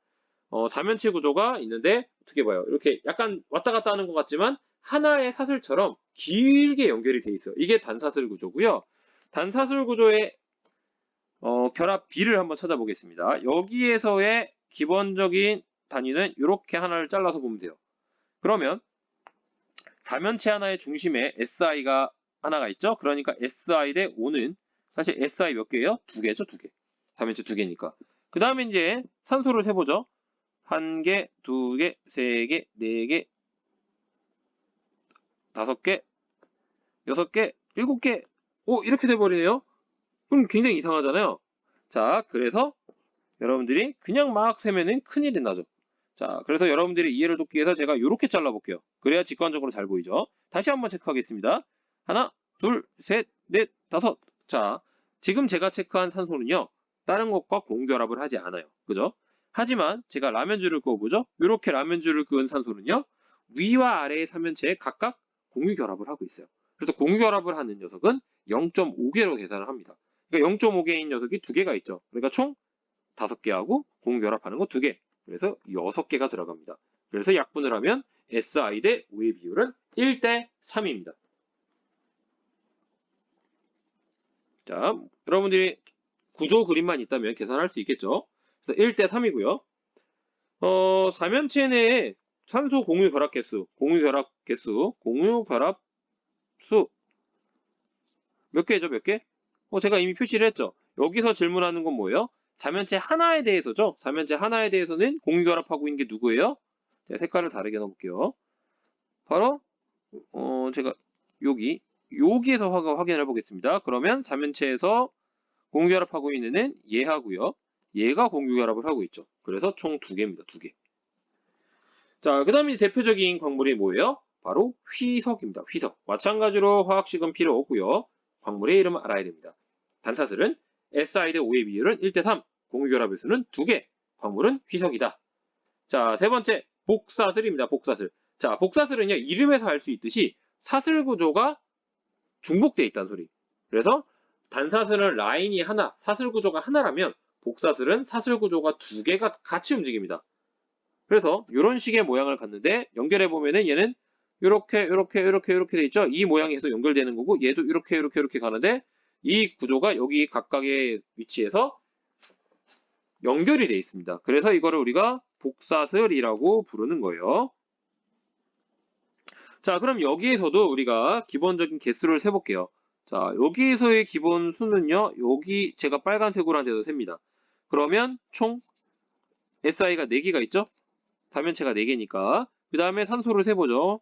사면체 구조가 있는데 어떻게 봐요? 이렇게 약간 왔다 갔다 하는 것 같지만 하나의 사슬처럼 길게 연결이 돼 있어요. 이게 단사슬 구조고요. 단사슬 구조의 결합비를 한번 찾아보겠습니다. 여기에서의 기본적인 단위는 이렇게 하나를 잘라서 보면 돼요. 그러면 사면체 하나의 중심에 SI가 하나가 있죠? 그러니까 SI 대 O는 사실 SI 몇 개예요? 2개죠, 2개. 사면체 2개니까. 그 다음에 이제 산소를 세보죠. 1개, 2개, 3개, 4개, 5개, 6개, 7개. 오, 이렇게 돼버리네요. 그럼 굉장히 이상하잖아요. 자, 그래서 여러분들이 그냥 막 세면은 큰일이 나죠. 자, 그래서 여러분들이 이해를 돕기 위해서 제가 이렇게 잘라볼게요. 그래야 직관적으로 잘 보이죠. 다시 한번 체크하겠습니다. 하나, 둘, 셋, 넷, 다섯. 자, 지금 제가 체크한 산소는요. 다른 것과 공결합을 하지 않아요. 그죠? 하지만 제가 라면줄을 그어보죠. 이렇게 라면줄을 그은 산소는요. 위와 아래의 삼면체에 각각 공유결합을 하고 있어요. 그래서 공유결합을 하는 녀석은 0.5개로 계산을 합니다. 그러니까 0.5개인 녀석이 2개가 있죠. 그러니까 총 5개하고 공결합하는 거 2개. 그래서 6개가 들어갑니다. 그래서 약분을 하면 Si 대 O의 비율은 1대 3입니다. 자, 여러분들이 구조 그림만 있다면 계산할 수 있겠죠. 그래서 1대 3이고요. 사면체 내에 산소 공유 결합 개수 몇 개죠, 몇 개? 제가 이미 표시를 했죠. 여기서 질문하는 건 뭐예요? 사면체 하나에 대해서죠. 사면체 하나에 대해서는 공유 결합하고 있는 게 누구예요? 제가 색깔을 다르게 넣어볼게요. 바로 제가 여기에서 확인해 보겠습니다. 그러면 사면체에서 공유 결합하고 있는 애는 얘하고요. 얘가 공유 결합을 하고 있죠. 그래서 총 2개입니다. 2개. 자, 그 다음에 대표적인 광물이 뭐예요? 바로 휘석입니다. 휘석. 마찬가지로 화학식은 필요 없고요. 광물의 이름을 알아야 됩니다. 단사슬은 Si 대 O의 비율은 1대 3, 공유결합의 수는 2개, 광물은 휘석이다. 자, 세 번째, 복사슬입니다. 복사슬. 자, 복사슬은요, 이름에서 알 수 있듯이 사슬 구조가 중복되어 있다는 소리. 그래서 단사슬은 라인이 하나, 사슬 구조가 하나라면 복사슬은 사슬 구조가 2개가 같이 움직입니다. 그래서 이런 식의 모양을 갖는데 연결해 보면은 얘는 이렇게 돼 있죠. 이 모양이 해서 연결되는 거고 얘도 이렇게 가는데 이 구조가 여기 각각의 위치에서 연결이 돼 있습니다. 그래서 이거를 우리가 복사슬이라고 부르는 거예요. 자, 그럼 여기에서도 우리가 기본적인 개수를 세볼게요. 자, 여기에서의 기본 수는요. 여기 제가 빨간색으로 한 데서 셉니다. 그러면 총 SI가 4개가 있죠? 다면체가 4개니까. 그 다음에 산소를 세보죠.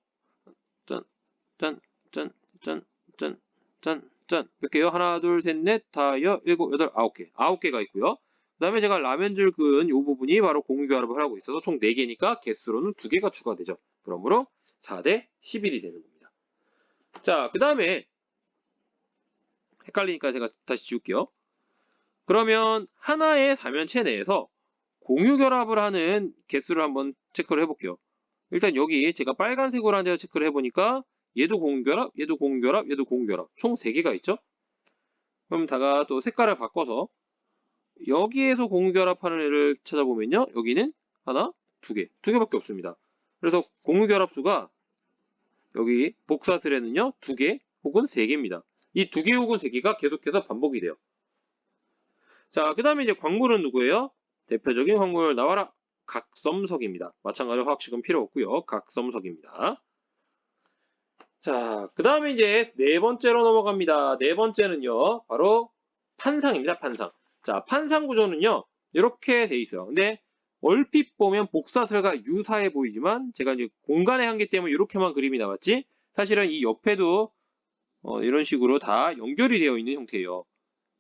짠. 몇 개요? 하나, 둘, 셋, 넷, 다섯, 일곱, 여덟, 9개. 9개가 있고요. 그 다음에 제가 라면줄 그은 이 부분이 바로 공유결합을 하고 있어서 총 4개니까 개수로는 2개가 추가되죠. 그러므로 4대 11이 되는 겁니다. 자, 그 다음에 헷갈리니까 제가 다시 지울게요. 그러면 하나의 사면체 내에서 공유결합을 하는 개수를 한번 체크를 해볼게요. 일단 여기 제가 빨간색으로 한 데서 체크를 해보니까 얘도 공유결합, 얘도 공유결합, 얘도 공유결합. 총 3개가 있죠? 그럼 다가 또 색깔을 바꿔서 여기에서 공유결합하는 애를 찾아보면요. 여기는 하나, 2개. 2개밖에 없습니다. 그래서 공유결합수가 여기 복사슬에는요. 2개 혹은 3개입니다. 이 2개 혹은 3개가 계속해서 반복이 돼요. 자, 그 다음에 이제 광물은 누구예요? 대표적인 광물 나와라. 각섬석입니다. 마찬가지로 화학식은 필요 없고요. 각섬석입니다. 자, 그 다음에 이제 네 번째로 넘어갑니다. 네 번째는요. 바로 판상입니다. 판상. 자, 판상 구조는요. 이렇게 돼 있어요. 근데 얼핏 보면 복사슬과 유사해 보이지만 제가 이제 공간의 한계 때문에 이렇게만 그림이 나왔지 사실은 이 옆에도 이런 식으로 다 연결이 되어 있는 형태예요.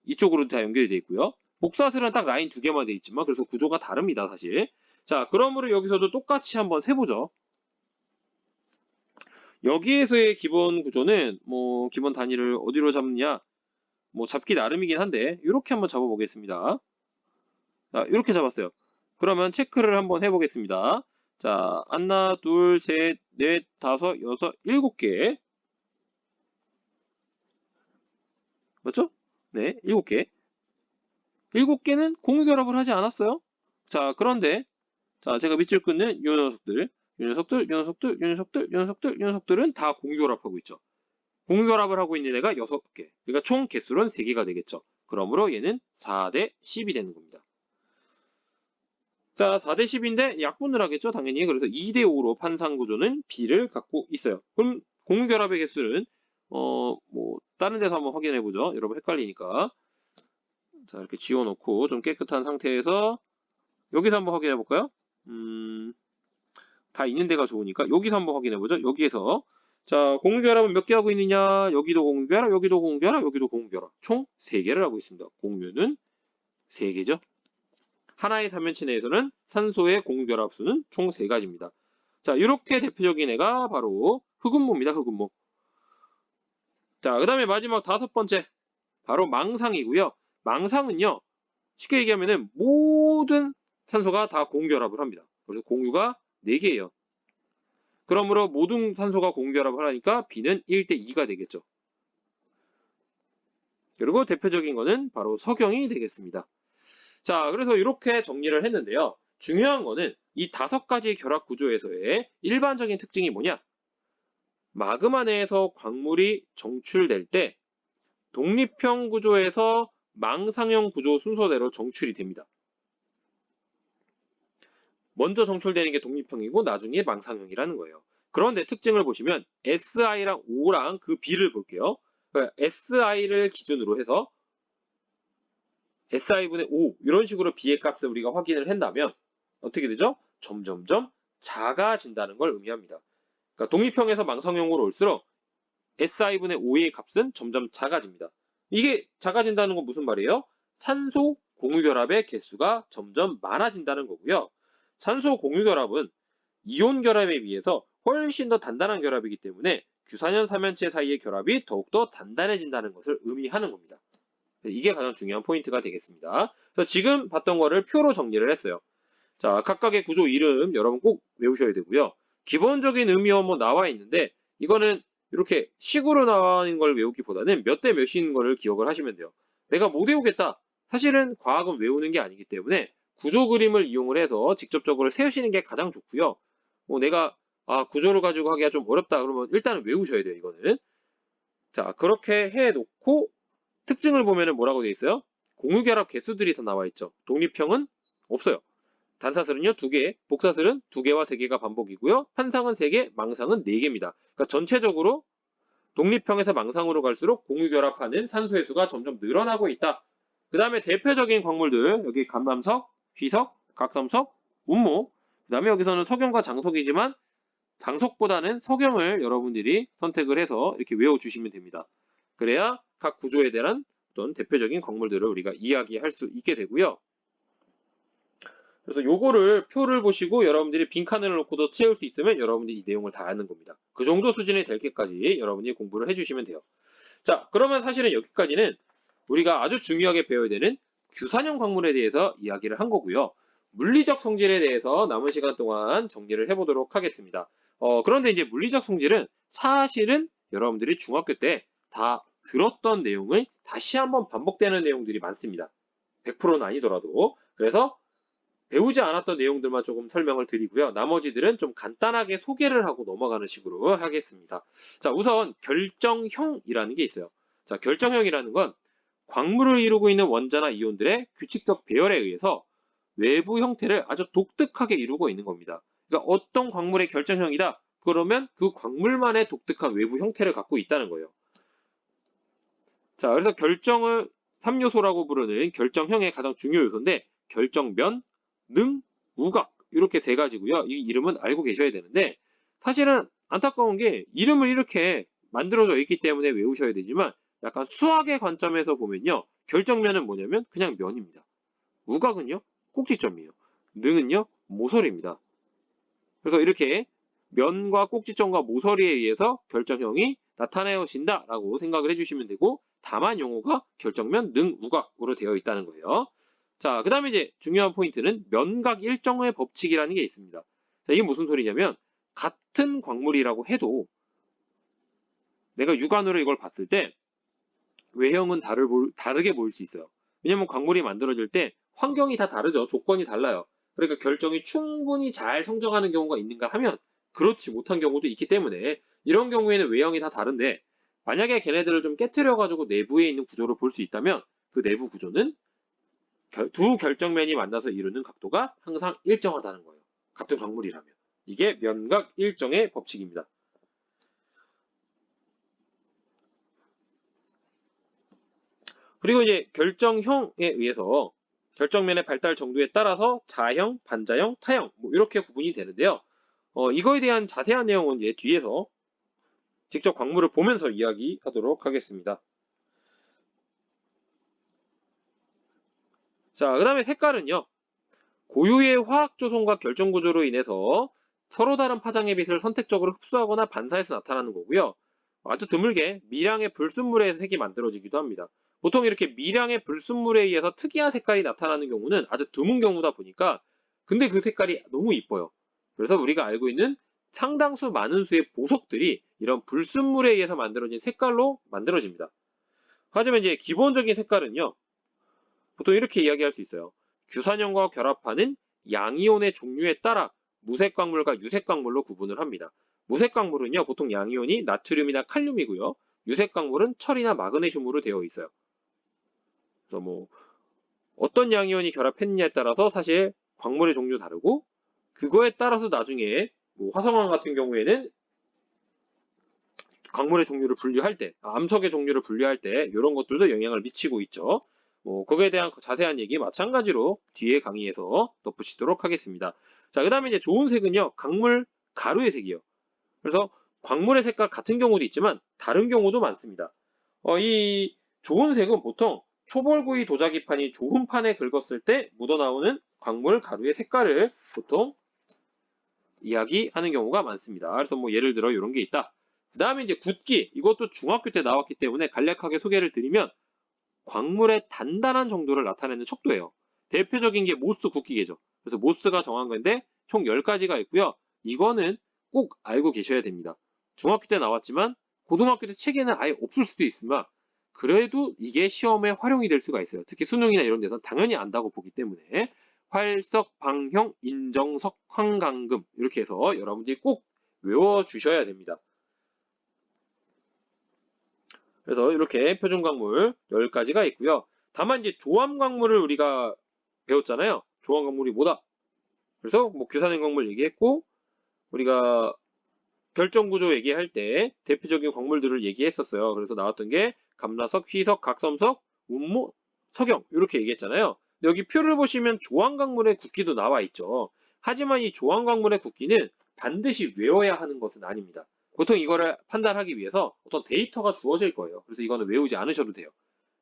이쪽으로 다 연결이 되어 있고요. 복사슬은 딱 라인 2개만 되어 있지만 그래서 구조가 다릅니다. 사실. 자, 그러므로 여기서도 똑같이 한번 세보죠. 여기에서의 기본 구조는 기본 단위를 어디로 잡느냐 잡기 나름이긴 한데 이렇게 한번 잡아보겠습니다. 자, 이렇게 잡았어요. 그러면 체크를 한번 해보겠습니다. 자, 하나, 둘, 셋, 넷, 다섯, 여섯, 7개. 맞죠? 네, 7개. 7개는 공유결합을 하지 않았어요. 자, 그런데 자, 제가 밑줄 끊는 요 녀석들은 다 공유결합하고 있죠. 공유결합을 하고 있는 애가 6개. 그러니까 총 개수는 3개가 되겠죠. 그러므로 얘는 4대 10이 되는 겁니다. 자, 4대 10인데 약분을 하겠죠, 당연히. 그래서 2대 5로 판상 구조는 B를 갖고 있어요. 그럼 공유결합의 개수는 다른 데서 한번 확인해 보죠. 여러분 헷갈리니까. 자, 이렇게 지워놓고 좀 깨끗한 상태에서 여기서 한번 확인해 볼까요? 다 있는 데가 좋으니까 여기서 한번 확인해 보죠. 여기에서 자, 공유결합은 몇 개 하고 있느냐? 여기도 공유결합, 여기도 공유결합, 여기도 공유결합. 총 3개를 하고 있습니다. 공유는 3개죠. 하나의 삼면체 내에서는 산소의 공유결합 수는 총 3가지입니다. 자, 이렇게 대표적인 애가 바로 흑음모입니다. 흑음모. 자, 그 다음에 마지막 5번째 바로 망상이고요. 망상은요, 쉽게 얘기하면은 모든 산소가 다 공유결합을 합니다. 그래서 공유가 4개예요. 그러므로 모든 산소가 공유결합을 하니까 B는 1대2가 되겠죠. 그리고 대표적인 거는 바로 석영이 되겠습니다. 자, 그래서 이렇게 정리를 했는데요. 중요한 거는 이 5가지 결합 구조에서의 일반적인 특징이 뭐냐? 마그마 내에서 광물이 정출될 때 독립형 구조에서 망상형 구조 순서대로 정출이 됩니다. 먼저 정출되는 게 독립형이고 나중에 망상형이라는 거예요. 그런데 특징을 보시면 SI랑 O랑 그 B를 볼게요. 그러니까 SI를 기준으로 해서 SI분의 5 이런 식으로 B의 값을 우리가 확인을 한다면 어떻게 되죠? 점점점 작아진다는 걸 의미합니다. 그러니까 독립형에서 망상형으로 올수록 SI분의 5의 값은 점점 작아집니다. 이게 작아진다는 건 무슨 말이에요? 산소 공유결합의 개수가 점점 많아진다는 거고요. 산소 공유결합은 이온 결합에 비해서 훨씬 더 단단한 결합이기 때문에 규산연 삼연체 사이의 결합이 더욱더 단단해진다는 것을 의미하는 겁니다. 이게 가장 중요한 포인트가 되겠습니다. 그래서 지금 봤던 거를 표로 정리를 했어요. 자, 각각의 구조 이름 여러분 꼭 외우셔야 되고요. 기본적인 의미와 뭐 나와 있는데 이거는 이렇게 식으로 나와 있는 걸 외우기보다는 몇 대 몇인 거를 기억을 하시면 돼요. 내가 못 외우겠다. 사실은 과학은 외우는 게 아니기 때문에 구조 그림을 이용을 해서 직접적으로 세우시는 게 가장 좋고요. 뭐 내가 구조를 가지고 하기가 좀 어렵다 그러면 일단은 외우셔야 돼요. 이거는. 자, 그렇게 해놓고 특징을 보면은 뭐라고 되어 있어요? 공유결합 개수들이 다 나와 있죠. 독립형은 없어요. 단사슬은요 2개, 복사슬은 2개와 3개가 반복이고요. 판상은 3개, 망상은 4개입니다. 그러니까 전체적으로 독립형에서 망상으로 갈수록 공유결합하는 산소의 수가 점점 늘어나고 있다. 그 다음에 대표적인 광물들 여기 감담석, 휘석, 각섬석, 운모 그 다음에 여기서는 석영과 장석이지만 장석보다는 석영을 여러분들이 선택을 해서 이렇게 외워주시면 됩니다. 그래야 각 구조에 대한 어떤 대표적인 광물들을 우리가 이야기할 수 있게 되고요. 그래서 요거를 표를 보시고 여러분들이 빈칸을 놓고도 채울 수 있으면 여러분들이 이 내용을 다 아는 겁니다. 그 정도 수준이 될 때까지 여러분이 공부를 해주시면 돼요. 자, 그러면 사실은 여기까지는 우리가 아주 중요하게 배워야 되는 규산형 광물에 대해서 이야기를 한 거고요. 물리적 성질에 대해서 남은 시간 동안 정리를 해보도록 하겠습니다. 그런데 이제 물리적 성질은 사실은 여러분들이 중학교 때 다 들었던 내용을 다시 한번 반복되는 내용들이 많습니다. 100%는 아니더라도. 그래서 배우지 않았던 내용들만 조금 설명을 드리고요. 나머지들은 좀 간단하게 소개를 하고 넘어가는 식으로 하겠습니다. 자, 우선 결정형이라는 게 있어요. 자, 결정형이라는 건 광물을 이루고 있는 원자나 이온들의 규칙적 배열에 의해서 외부 형태를 아주 독특하게 이루고 있는 겁니다. 그러니까 어떤 광물의 결정형이다. 그러면 그 광물만의 독특한 외부 형태를 갖고 있다는 거예요. 자, 그래서 결정을 3요소라고 부르는 결정형의 가장 중요 요소인데 결정면, 능, 우각 이렇게 3가지고요. 이 이름은 알고 계셔야 되는데 사실은 안타까운 게 이름을 이렇게 만들어져 있기 때문에 외우셔야 되지만 약간 수학의 관점에서 보면요. 결정면은 뭐냐면 그냥 면입니다. 우각은요. 꼭지점이에요. 능은요. 모서리입니다. 그래서 이렇게 면과 꼭지점과 모서리에 의해서 결정형이 나타내어진다라고 생각을 해주시면 되고 다만 용어가 결정면, 능, 우각으로 되어 있다는 거예요. 자, 그 다음에 이제 중요한 포인트는 면각 일정의 법칙이라는 게 있습니다. 자, 이게 무슨 소리냐면 같은 광물이라고 해도 내가 육안으로 이걸 봤을 때 외형은 다르게 보일 수 있어요. 왜냐면 광물이 만들어질 때 환경이 다 다르죠. 조건이 달라요. 그러니까 결정이 충분히 잘 성정하는 경우가 있는가 하면 그렇지 못한 경우도 있기 때문에 이런 경우에는 외형이 다 다른데 만약에 걔네들을 좀 깨트려가지고 내부에 있는 구조를 볼 수 있다면 그 내부 구조는 두 결정면이 만나서 이루는 각도가 항상 일정하다는 거예요. 같은 광물이라면. 이게 면각 일정의 법칙입니다. 그리고 이제 결정형에 의해서 결정면의 발달 정도에 따라서 자형, 반자형, 타형 뭐 이렇게 구분이 되는데요. 이거에 대한 자세한 내용은 이제 뒤에서 직접 광물을 보면서 이야기하도록 하겠습니다. 자, 그 다음에 색깔은요. 고유의 화학 조성과 결정 구조로 인해서 서로 다른 파장의 빛을 선택적으로 흡수하거나 반사해서 나타나는 거고요. 아주 드물게 미량의 불순물에 의해서 색이 만들어지기도 합니다. 보통 이렇게 미량의 불순물에 의해서 특이한 색깔이 나타나는 경우는 아주 드문 경우다 보니까 근데 그 색깔이 너무 이뻐요. 그래서 우리가 알고 있는 상당수 많은 수의 보석들이 이런 불순물에 의해서 만들어진 색깔로 만들어집니다. 하지만 이제 기본적인 색깔은요. 보통 이렇게 이야기할 수 있어요. 규산형과 결합하는 양이온의 종류에 따라 무색 광물과 유색 광물로 구분을 합니다. 무색 광물은요, 보통 양이온이 나트륨이나 칼륨이고요. 유색 광물은 철이나 마그네슘으로 되어 있어요. 그래서 뭐 어떤 양이온이 결합했느냐에 따라서 사실 광물의 종류 다르고 그거에 따라서 나중에 뭐 화성황 같은 경우에는 광물의 종류를 분류할 때, 암석의 종류를 분류할 때 이런 것들도 영향을 미치고 있죠. 거기에 대한 자세한 얘기 마찬가지로 뒤에 강의에서 덧붙이도록 하겠습니다. 자, 그 다음에 이제 좋은 색은요, 광물 가루의 색이요. 그래서 광물의 색과 같은 경우도 있지만 다른 경우도 많습니다. 이 좋은 색은 보통 초벌구이 도자기판이 좋은 판에 긁었을 때 묻어나오는 광물 가루의 색깔을 보통 이야기하는 경우가 많습니다. 그래서 뭐 예를 들어 이런 게 있다. 그 다음에 이제 굵기, 이것도 중학교 때 나왔기 때문에 간략하게 소개를 드리면 광물의 단단한 정도를 나타내는 척도예요. 대표적인 게 모스 굵기계죠. 그래서 모스가 정한 건데 총 10가지가 있고요. 이거는 꼭 알고 계셔야 됩니다. 중학교 때 나왔지만 고등학교 때 책에는 아예 없을 수도 있으나 그래도 이게 시험에 활용이 될 수가 있어요. 특히 수능이나 이런 데서 당연히 안다고 보기 때문에 활석, 방형, 인정석, 황강금 이렇게 해서 여러분들이 꼭 외워주셔야 됩니다. 그래서 이렇게 표준 광물 10가지가 있고요. 다만 이제 조합 광물을 우리가 배웠잖아요. 조합 광물이 뭐다? 그래서 뭐 규산형 광물 얘기했고 우리가 결정 구조 얘기할 때 대표적인 광물들을 얘기했었어요. 그래서 나왔던 게 감라석, 휘석, 각섬석, 운모, 석영 이렇게 얘기했잖아요. 여기 표를 보시면 조합 광물의 굵기도 나와 있죠. 하지만 이 조합 광물의 굵기는 반드시 외워야 하는 것은 아닙니다. 보통 이거를 판단하기 위해서 어떤 데이터가 주어질 거예요. 그래서 이거는 외우지 않으셔도 돼요.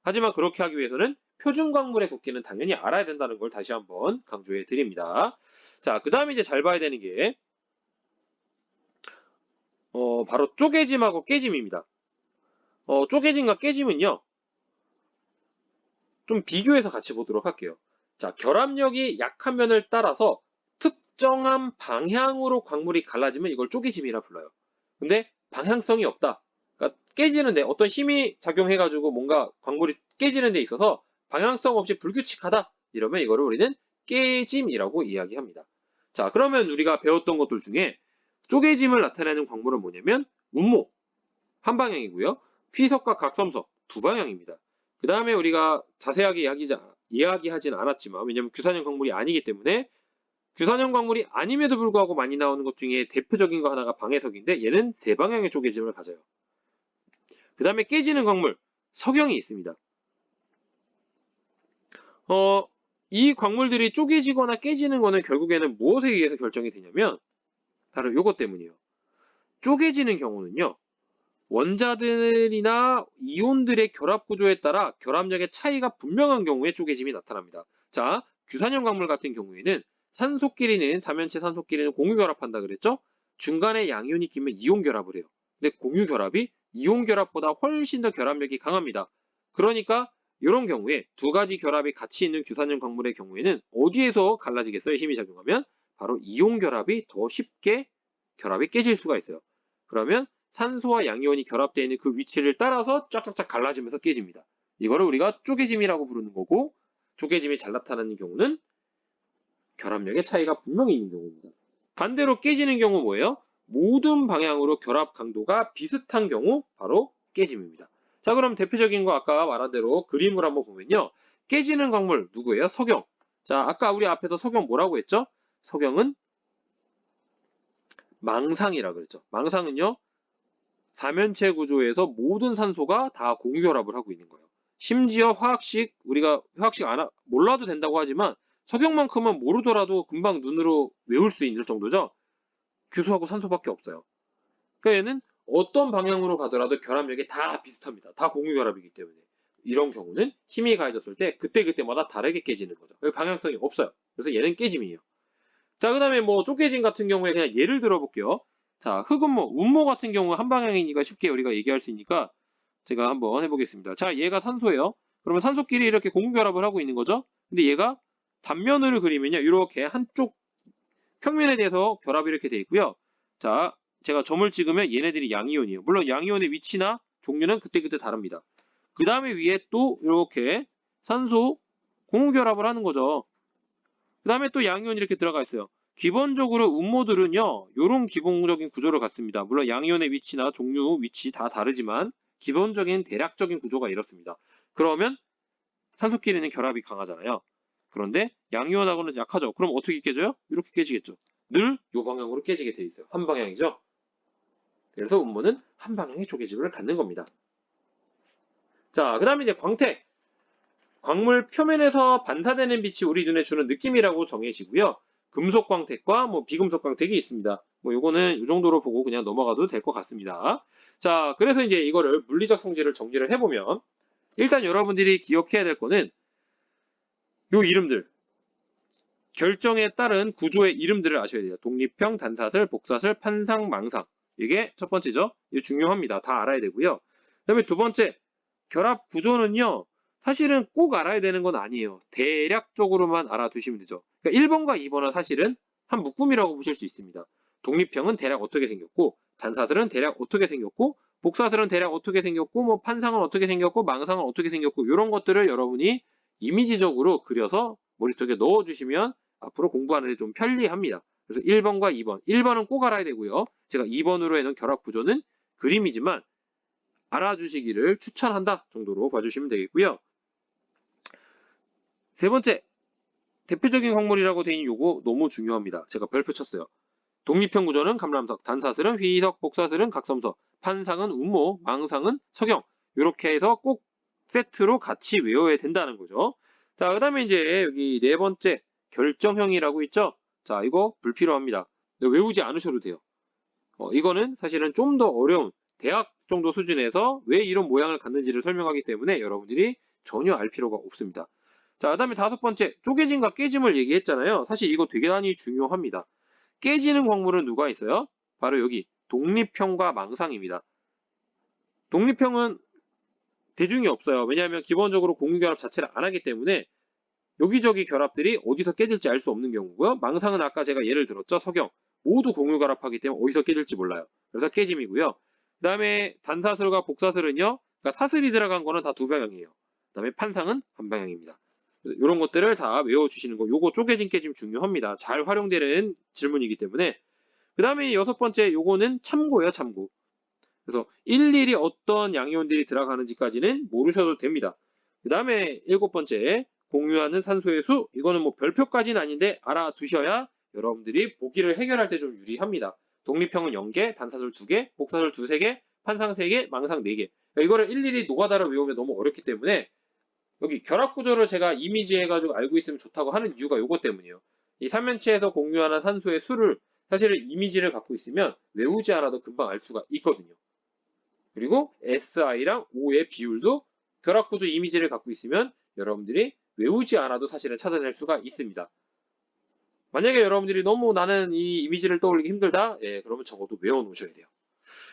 하지만 그렇게 하기 위해서는 표준 광물의 굵기는 당연히 알아야 된다는 걸 다시 한번 강조해 드립니다. 자, 그 다음에 이제 잘 봐야 되는 게 바로 쪼개짐하고 깨짐입니다. 쪼개짐과 깨짐은요, 좀 비교해서 같이 보도록 할게요. 자, 결합력이 약한 면을 따라서 특정한 방향으로 광물이 갈라지면 이걸 쪼개짐이라 불러요. 근데 방향성이 없다. 그러니까 깨지는데 어떤 힘이 작용해가지고 뭔가 광물이 깨지는 데 있어서 방향성 없이 불규칙하다. 이러면 이거를 우리는 깨짐이라고 이야기합니다. 자, 그러면 우리가 배웠던 것들 중에 쪼개짐을 나타내는 광물은 뭐냐면 운모 한 방향이고요. 휘석과 각섬석 두 방향입니다. 그 다음에 우리가 자세하게 이야기하진 않았지만 왜냐면 규산형 광물이 아니기 때문에 규산형 광물이 아님에도 불구하고 많이 나오는 것 중에 대표적인 거 하나가 방해석인데 얘는 세 방향의 쪼개짐을 가져요. 그 다음에 깨지는 광물 석영이 있습니다. 이 광물들이 쪼개지거나 깨지는 거는 결국에는 무엇에 의해서 결정이 되냐면 바로 이것 때문이에요. 쪼개지는 경우는요. 원자들이나 이온들의 결합 구조에 따라 결합력의 차이가 분명한 경우에 쪼개짐이 나타납니다. 자, 규산형 광물 같은 경우에는 산소끼리는 사면체 산소끼리는 공유 결합한다 그랬죠? 중간에 양이온이 끼면 이온 결합을 해요. 근데 공유 결합이 이온 결합보다 훨씬 더 결합력이 강합니다. 그러니까 이런 경우에 두 가지 결합이 같이 있는 규산형 광물의 경우에는 어디에서 갈라지겠어요? 힘이 작용하면 바로 이온 결합이 더 쉽게 결합이 깨질 수가 있어요. 그러면 산소와 양이온이 결합되어 있는 그 위치를 따라서 쫙쫙쫙 갈라지면서 깨집니다. 이거를 우리가 쪼개짐이라고 부르는 거고 쪼개짐이 잘 나타나는 경우는 결합력의 차이가 분명히 있는 경우입니다. 반대로 깨지는 경우 뭐예요? 모든 방향으로 결합 강도가 비슷한 경우 바로 깨짐입니다. 자, 그럼 대표적인 거 아까 말한 대로 그림을 한번 보면요. 깨지는 광물 누구예요? 석영. 자, 아까 우리 앞에서 석영 뭐라고 했죠? 석영은 망상이라고 그랬죠. 망상은요. 사면체 구조에서 모든 산소가 다 공유결합을 하고 있는 거예요. 심지어 화학식 우리가 화학식 몰라도 된다고 하지만 석영만큼은 모르더라도 금방 눈으로 외울 수 있는 정도죠. 규소하고 산소밖에 없어요. 그러니까 얘는 어떤 방향으로 가더라도 결합력이 다 비슷합니다. 다 공유결합이기 때문에. 이런 경우는 힘이 가해졌을 때 그때그때마다 다르게 깨지는 거죠. 방향성이 없어요. 그래서 얘는 깨짐이에요. 자, 그 다음에 뭐 쪼개짐 같은 경우에 그냥 예를 들어볼게요. 자, 흑음모, 운모 같은 경우 한 방향이니까 쉽게 우리가 얘기할 수 있으니까 제가 한번 해보겠습니다. 자, 얘가 산소예요. 그러면 산소끼리 이렇게 공유결합을 하고 있는 거죠. 근데 얘가 단면을 그리면요. 이렇게 한쪽 평면에 대해서 결합이 이렇게 돼 있고요. 자, 제가 점을 찍으면 얘네들이 양이온이에요. 물론 양이온의 위치나 종류는 그때그때 다릅니다. 그 다음에 위에 또 이렇게 산소 공유결합을 하는 거죠. 그 다음에 또 양이온이 이렇게 들어가 있어요. 기본적으로 운모들은요, 이런 기본적인 구조를 갖습니다. 물론 양이온의 위치나 종류, 위치 다 다르지만 기본적인 대략적인 구조가 이렇습니다. 그러면 산소끼리는 결합이 강하잖아요. 그런데 양이온하고는 약하죠. 그럼 어떻게 깨져요? 이렇게 깨지겠죠. 늘 이 방향으로 깨지게 돼 있어요. 한 방향이죠. 그래서 운모는 한 방향의 쪼개짐을 갖는 겁니다. 자, 그 다음에 이제 광택. 광물 표면에서 반사되는 빛이 우리 눈에 주는 느낌이라고 정해지고요. 금속 광택과 뭐 비금속 광택이 있습니다. 뭐 요거는 이 정도로 보고 그냥 넘어가도 될 것 같습니다. 자, 그래서 이제 이거를 물리적 성질을 정리를 해보면 일단 여러분들이 기억해야 될 거는 요 이름들, 결정에 따른 구조의 이름들을 아셔야 돼요. 독립형, 단사슬, 복사슬, 판상, 망상. 이게 첫 번째죠. 이게 중요합니다. 다 알아야 되고요. 그 다음에 두 번째, 결합 구조는요. 사실은 꼭 알아야 되는 건 아니에요. 대략적으로만 알아두시면 되죠. 그러니까 1번과 2번은 사실은 한 묶음이라고 보실 수 있습니다. 독립형은 대략 어떻게 생겼고, 단사슬은 대략 어떻게 생겼고, 복사슬은 대략 어떻게 생겼고, 뭐 판상은 어떻게 생겼고, 망상은 어떻게 생겼고, 이런 것들을 여러분이 이미지적으로 그려서 머릿속에 넣어주시면 앞으로 공부하는 데 좀 편리합니다. 그래서 1번과 2번. 1번은 꼭 알아야 되고요. 제가 2번으로 해놓은 결합 구조는 그림이지만 알아주시기를 추천한다 정도로 봐주시면 되겠고요. 세 번째, 대표적인 광물이라고 되어 있는 요거 너무 중요합니다. 제가 별표 쳤어요. 독립형 구조는 감람석, 단사슬은 휘석, 복사슬은 각섬석, 판상은 운모, 망상은 석영. 이렇게 해서 꼭 세트로 같이 외워야 된다는 거죠. 자, 그 다음에 이제 여기 네 번째, 결정형이라고 있죠? 자, 이거 불필요합니다. 외우지 않으셔도 돼요. 이거는 사실은 좀 더 어려운 대학 정도 수준에서 왜 이런 모양을 갖는지를 설명하기 때문에 여러분들이 전혀 알 필요가 없습니다. 자, 그 다음에 다섯 번째, 쪼개짐과 깨짐을 얘기했잖아요. 사실 이거 되게 많이 중요합니다. 깨지는 광물은 누가 있어요? 바로 여기 독립형과 망상입니다. 독립형은 대중이 없어요. 왜냐하면 기본적으로 공유결합 자체를 안 하기 때문에 여기저기 결합들이 어디서 깨질지 알 수 없는 경우고요. 망상은 아까 제가 예를 들었죠. 석영. 모두 공유결합하기 때문에 어디서 깨질지 몰라요. 그래서 깨짐이고요. 그 다음에 단사슬과 복사슬은요. 그러니까 사슬이 들어간 거는 다 두 방향이에요. 그 다음에 판상은 한 방향입니다. 이런 것들을 다 외워주시는 거. 요거 쪼개짐 깨짐 중요합니다. 잘 활용되는 질문이기 때문에. 그 다음에 여섯 번째 요거는 참고예요. 참고. 그래서 일일이 어떤 양이온들이 들어가는지까지는 모르셔도 됩니다. 그 다음에 일곱 번째 공유하는 산소의 수. 이거는 뭐 별표까지는 아닌데 알아두셔야 여러분들이 보기를 해결할 때 좀 유리합니다. 독립형은 0개, 단사슬 2개, 복사슬 2~3개, 판상 3개, 망상 4개. 이거를 일일이 노가다로 외우면 너무 어렵기 때문에 여기 결합 구조를 제가 이미지 해가지고 알고 있으면 좋다고 하는 이유가 이것 때문이에요. 이 삼면체에서 공유하는 산소의 수를 사실은 이미지를 갖고 있으면 외우지 않아도 금방 알 수가 있거든요. 그리고 SI랑 O의 비율도 결합 구조 이미지를 갖고 있으면 여러분들이 외우지 않아도 사실은 찾아낼 수가 있습니다. 만약에 여러분들이 너무 나는 이 이미지를 떠올리기 힘들다? 예, 그러면 적어도 외워놓으셔야 돼요.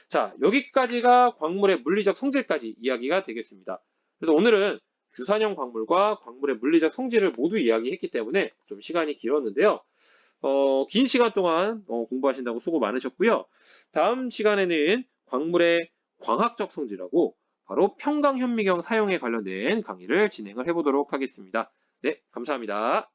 자, 여기까지가 광물의 물리적 성질까지 이야기가 되겠습니다. 그래서 오늘은 규산형 광물과 광물의 물리적 성질을 모두 이야기했기 때문에 좀 시간이 길었는데요. 긴 시간 동안 공부하신다고 수고 많으셨고요. 다음 시간에는 광물의 광학적 성질하고 바로 평강현미경 사용에 관련된 강의를 진행을 해보도록 하겠습니다. 네, 감사합니다.